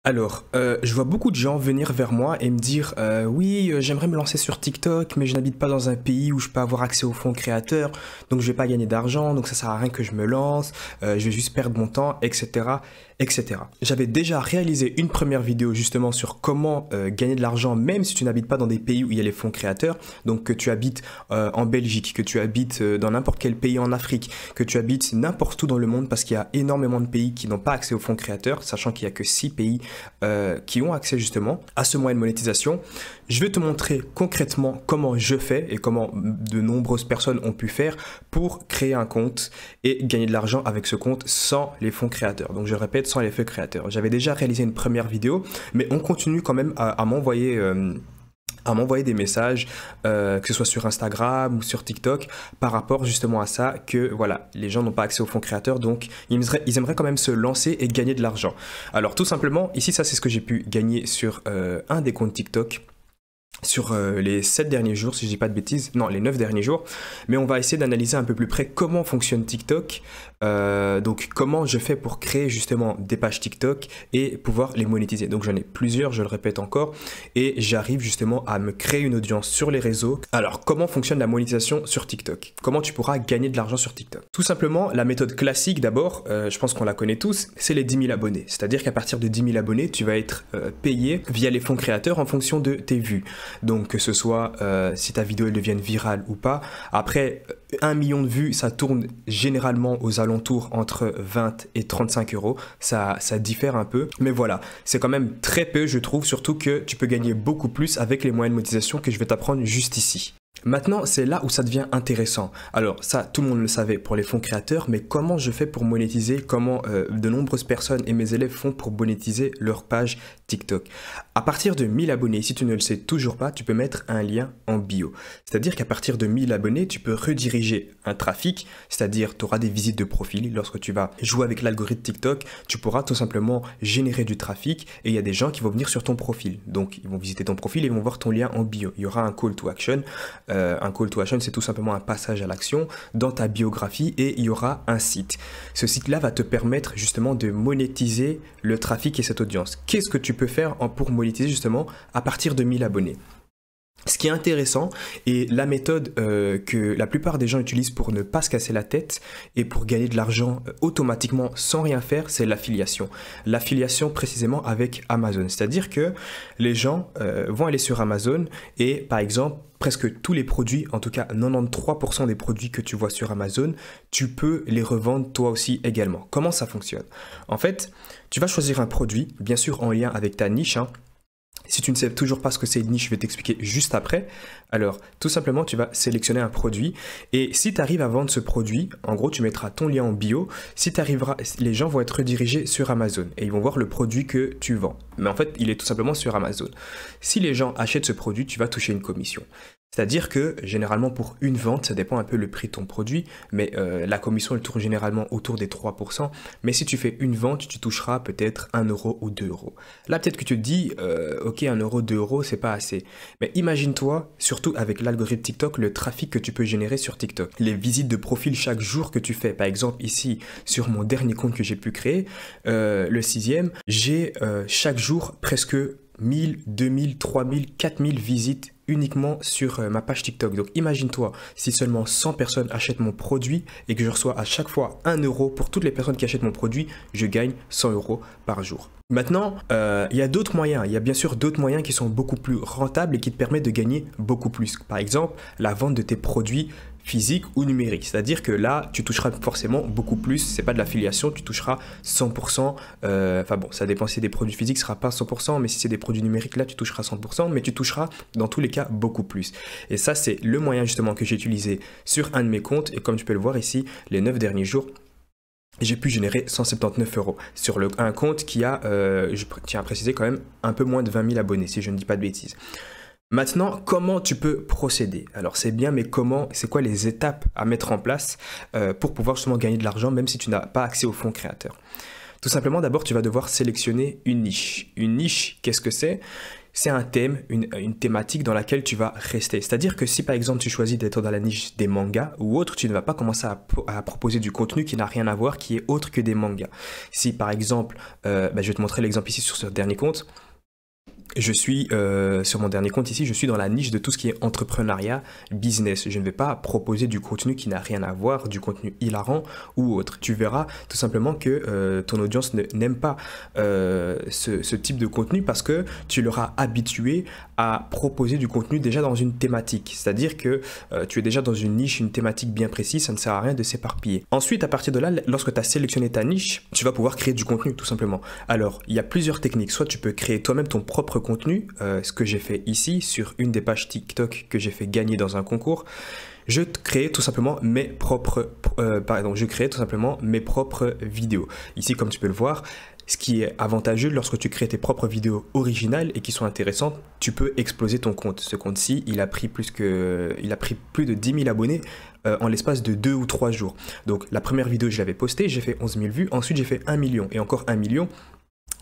Alors, je vois beaucoup de gens venir vers moi et me dire oui, j'aimerais me lancer sur TikTok, mais je n'habite pas dans un pays où je peux avoir accès aux fonds créateurs, donc je vais pas gagner d'argent, donc ça sert à rien que je me lance, je vais juste perdre mon temps, etc., etc. J'avais déjà réalisé une première vidéo justement sur comment gagner de l'argent, même si tu n'habites pas dans des pays où il y a les fonds créateurs, donc que tu habites en Belgique, que tu habites dans n'importe quel pays en Afrique, que tu habites n'importe où dans le monde, parce qu'il y a énormément de pays qui n'ont pas accès aux fonds créateurs, sachant qu'il y a que 6 pays qui ont accès justement à ce moyen de monétisation. Je vais te montrer concrètement comment je fais et comment de nombreuses personnes ont pu faire pour créer un compte et gagner de l'argent avec ce compte sans les fonds créateurs. Donc je répète, sans les fonds créateurs. J'avais déjà réalisé une première vidéo, mais on continue quand même à m'envoyer des messages, que ce soit sur Instagram ou sur TikTok, par rapport justement à ça, que voilà, les gens n'ont pas accès aux fonds créateurs, donc ils aimeraient quand même se lancer et gagner de l'argent. Alors tout simplement, ici ça c'est ce que j'ai pu gagner sur un des comptes TikTok, sur les 7 derniers jours, si je dis pas de bêtises, non, les 9 derniers jours, mais on va essayer d'analyser un peu plus près comment fonctionne TikTok, donc comment je fais pour créer justement des pages TikTok et pouvoir les monétiser. Donc j'en ai plusieurs, je le répète encore, et j'arrive justement à me créer une audience sur les réseaux. Alors comment fonctionne la monétisation sur TikTok? Comment tu pourras gagner de l'argent sur TikTok? Tout simplement, la méthode classique d'abord, je pense qu'on la connaît tous, c'est les 10 000 abonnés. C'est-à-dire qu'à partir de 10 000 abonnés, tu vas être payé via les fonds créateurs en fonction de tes vues. Donc que ce soit si ta vidéo elle devienne virale ou pas. Après, 1 million de vues, ça tourne généralement aux alentours entre 20 et 35 euros. Ça diffère un peu. Mais voilà, c'est quand même très peu, je trouve, surtout que tu peux gagner beaucoup plus avec les moyens de monétisation que je vais t'apprendre juste ici. Maintenant, c'est là où ça devient intéressant. Alors ça, tout le monde le savait pour les fonds créateurs, mais comment je fais pour monétiser? Comment de nombreuses personnes et mes élèves font pour monétiser leur page TikTok? À partir de 1000 abonnés, si tu ne le sais toujours pas, tu peux mettre un lien en bio. C'est-à-dire qu'à partir de 1000 abonnés, tu peux rediriger un trafic, c'est-à-dire tu auras des visites de profil. Lorsque tu vas jouer avec l'algorithme TikTok, tu pourras tout simplement générer du trafic et il y a des gens qui vont venir sur ton profil. Donc ils vont visiter ton profil et ils vont voir ton lien en bio. Il y aura un call to action. Un call to action, c'est tout simplement un passage à l'action dans ta biographie et il y aura un site. Ce site-là va te permettre justement de monétiser le trafic et cette audience. Qu'est-ce que tu peux faire pour monétiser justement à partir de 1000 abonnés? Ce qui est intéressant et la méthode que la plupart des gens utilisent pour ne pas se casser la tête et pour gagner de l'argent automatiquement sans rien faire, c'est l'affiliation. L'affiliation précisément avec Amazon. C'est-à-dire que les gens vont aller sur Amazon et par exemple, presque tous les produits, en tout cas 93% des produits que tu vois sur Amazon, tu peux les revendre toi aussi également. Comment ça fonctionne? En fait, tu vas choisir un produit, bien sûr en lien avec ta niche, hein. Si tu ne sais toujours pas ce que c'est une niche, je vais t'expliquer juste après. Alors, tout simplement, tu vas sélectionner un produit et si tu arrives à vendre ce produit, en gros, tu mettras ton lien en bio. Si tu arriveras, les gens vont être redirigés sur Amazon et ils vont voir le produit que tu vends. Mais en fait, il est tout simplement sur Amazon. Si les gens achètent ce produit, tu vas toucher une commission. C'est-à-dire que généralement pour une vente, ça dépend un peu le prix de ton produit, mais la commission elle tourne généralement autour des 3%. Mais si tu fais une vente, tu toucheras peut-être 1 euro ou 2 euros. Là peut-être que tu te dis, ok 1 euro, 2 euros, c'est pas assez. Mais imagine-toi, surtout avec l'algorithme TikTok, le trafic que tu peux générer sur TikTok. Les visites de profil chaque jour que tu fais. Par exemple ici, sur mon dernier compte que j'ai pu créer, le 6e, j'ai chaque jour presque 1000, 2000, 3000, 4000 visites uniquement sur ma page TikTok. Donc imagine-toi si seulement 100 personnes achètent mon produit et que je reçois à chaque fois 1 euro pour toutes les personnes qui achètent mon produit, je gagne 100 euros par jour. Maintenant, il y a d'autres moyens. Il y a bien sûr d'autres moyens qui sont beaucoup plus rentables et qui te permettent de gagner beaucoup plus. Par exemple, la vente de tes produits physique ou numérique. C'est-à-dire que là, tu toucheras forcément beaucoup plus. C'est pas de l'affiliation, tu toucheras 100%. Enfin bon, ça dépend si c'est des produits physiques, ce sera pas 100%, mais si c'est des produits numériques, là, tu toucheras 100%, mais tu toucheras dans tous les cas beaucoup plus. Et ça, c'est le moyen justement que j'ai utilisé sur un de mes comptes. Et comme tu peux le voir ici, les 9 derniers jours, j'ai pu générer 179 euros sur un compte qui a, je tiens à préciser quand même, un peu moins de 20 000 abonnés, si je ne dis pas de bêtises. Maintenant, comment tu peux procéder? Alors c'est bien, mais comment, c'est quoi les étapes à mettre en place pour pouvoir justement gagner de l'argent, même si tu n'as pas accès aux fonds créateurs? Tout simplement, d'abord, tu vas devoir sélectionner une niche. Une niche, qu'est-ce que c'est? c'est un thème, une thématique dans laquelle tu vas rester. C'est-à-dire que si par exemple tu choisis d'être dans la niche des mangas ou autre, tu ne vas pas commencer à proposer du contenu qui n'a rien à voir, qui est autre que des mangas. Si par exemple, je vais te montrer l'exemple ici sur ce dernier compte. Je suis sur mon dernier compte ici, je suis dans la niche de tout ce qui est entrepreneuriat, business. Je ne vais pas proposer du contenu qui n'a rien à voir, du contenu hilarant ou autre. Tu verras tout simplement que ton audience n'aime pas ce type de contenu parce que tu leur as habitué à proposer du contenu déjà dans une thématique. C'est-à-dire que tu es déjà dans une niche, une thématique bien précise, ça ne sert à rien de s'éparpiller. Ensuite, à partir de là, lorsque tu as sélectionné ta niche, tu vas pouvoir créer du contenu tout simplement. Alors, il y a plusieurs techniques. Soit tu peux créer toi-même ton propre contenu, ce que j'ai fait ici sur une des pages TikTok que j'ai fait gagner dans un concours. Je créais tout simplement mes propres vidéos. Ici, comme tu peux le voir, ce qui est avantageux lorsque tu crées tes propres vidéos originales et qui sont intéressantes, tu peux exploser ton compte. Ce compte-ci, il a pris plus de 10 000 abonnés en l'espace de 2 ou 3 jours. Donc la première vidéo, je l'avais postée, j'ai fait 11 000 vues, ensuite j'ai fait 1 million et encore 1 million.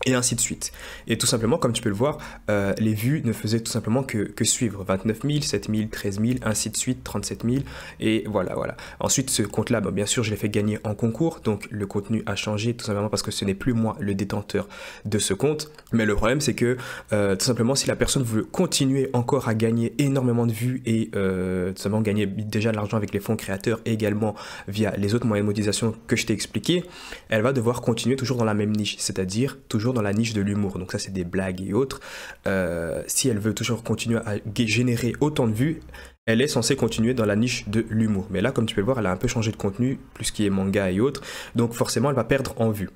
Et ainsi de suite. Et tout simplement, comme tu peux le voir, les vues ne faisaient tout simplement que suivre. 29 000, 7 000, 13 000, ainsi de suite, 37 000. Et voilà. Ensuite, ce compte-là, bien sûr, je l'ai fait gagner en concours. Donc, le contenu a changé tout simplement parce que ce n'est plus moi le détenteur de ce compte. Mais le problème, c'est que tout simplement, si la personne veut continuer encore à gagner énormément de vues et tout simplement gagner déjà de l'argent avec les fonds créateurs et également via les autres moyens de monétisation que je t'ai expliqué, elle va devoir continuer toujours dans la même niche, c'est-à-dire toujours dans la niche de l'humour. Donc ça, c'est des blagues et autres. Si elle veut toujours continuer à générer autant de vues, elle est censée continuer dans la niche de l'humour. Mais là, comme tu peux le voir, elle a un peu changé de contenu, plus qui est manga et autres. Donc forcément, elle va perdre en vues.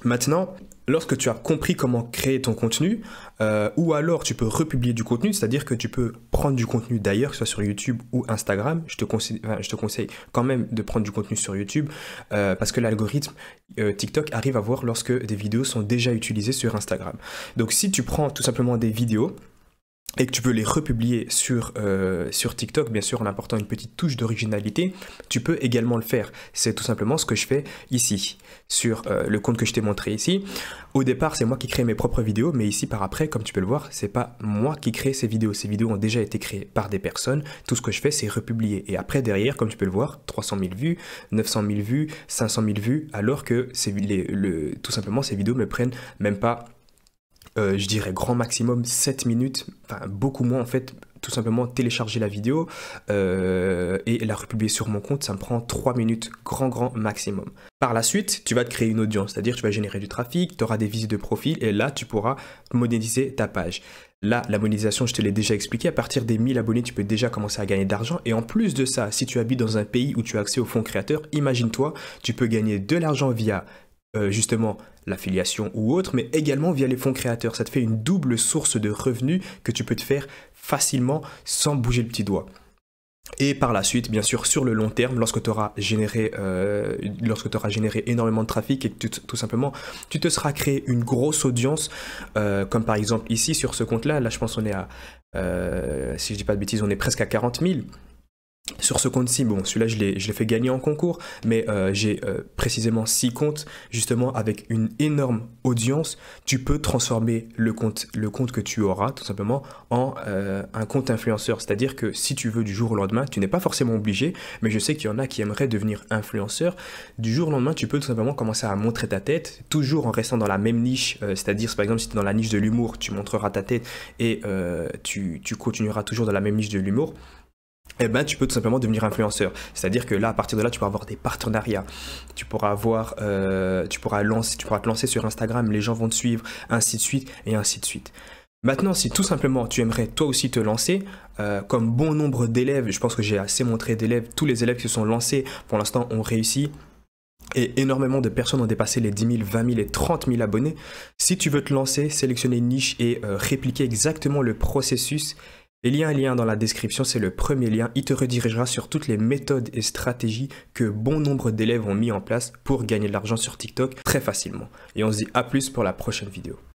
Maintenant, lorsque tu as compris comment créer ton contenu, ou alors tu peux republier du contenu, c'est-à-dire que tu peux prendre du contenu d'ailleurs, que ce soit sur YouTube ou Instagram. Je te conseille quand même de prendre du contenu sur YouTube, parce que l'algorithme TikTok arrive à voir lorsque des vidéos sont déjà utilisées sur Instagram. Donc si tu prends tout simplement des vidéos, et que tu peux les republier sur TikTok, bien sûr en apportant une petite touche d'originalité, tu peux également le faire. C'est tout simplement ce que je fais ici, sur le compte que je t'ai montré ici. Au départ, c'est moi qui crée mes propres vidéos, mais ici par après, comme tu peux le voir, c'est pas moi qui crée ces vidéos. Ces vidéos ont déjà été créées par des personnes. Tout ce que je fais, c'est republier. Et après, derrière, comme tu peux le voir, 300 000 vues, 900 000 vues, 500 000 vues, alors que tout simplement, ces vidéos me prennent même pas... je dirais grand maximum 7 minutes, enfin beaucoup moins en fait, tout simplement télécharger la vidéo et la republier sur mon compte, ça me prend 3 minutes grand maximum. Par la suite, tu vas te créer une audience, c'est-à-dire tu vas générer du trafic, tu auras des visites de profil et là tu pourras monétiser ta page. Là, la monétisation, je te l'ai déjà expliqué, à partir des 1000 abonnés, tu peux déjà commencer à gagner d'argent. Et en plus de ça, si tu habites dans un pays où tu as accès aux fonds créateurs, imagine-toi, tu peux gagner de l'argent via justement l'affiliation ou autre, mais également via les fonds créateurs. Ça te fait une double source de revenus que tu peux te faire facilement sans bouger le petit doigt. Et par la suite, bien sûr, sur le long terme, lorsque tu auras généré énormément de trafic et que tout simplement, tu te seras créé une grosse audience, comme par exemple ici sur ce compte-là, là je pense qu'on est à, si je dis pas de bêtises, on est presque à 40 000. Sur ce compte-ci, bon, celui-là, je l'ai fait gagner en concours, mais j'ai précisément 6 comptes, justement, avec une énorme audience. Tu peux transformer le compte que tu auras, tout simplement, en un compte influenceur. C'est-à-dire que si tu veux du jour au lendemain, tu n'es pas forcément obligé, mais je sais qu'il y en a qui aimeraient devenir influenceur. Du jour au lendemain, tu peux tout simplement commencer à montrer ta tête, toujours en restant dans la même niche. C'est-à-dire, par exemple, si tu es dans la niche de l'humour, tu montreras ta tête et tu continueras toujours dans la même niche de l'humour. Eh ben, tu peux tout simplement devenir influenceur. C'est-à-dire que là, à partir de là, tu pourras avoir des partenariats. Tu pourras te lancer sur Instagram, les gens vont te suivre, ainsi de suite et ainsi de suite. Maintenant, si tout simplement tu aimerais toi aussi te lancer, comme bon nombre d'élèves, je pense que j'ai assez montré d'élèves, tous les élèves qui se sont lancés, pour l'instant, ont réussi. Et énormément de personnes ont dépassé les 10 000, 20 000 et 30 000 abonnés. Si tu veux te lancer, sélectionner une niche et répliquer exactement le processus, il y a un lien dans la description, c'est le premier lien. Il te redirigera sur toutes les méthodes et stratégies que bon nombre d'élèves ont mis en place pour gagner de l'argent sur TikTok très facilement. Et on se dit à plus pour la prochaine vidéo.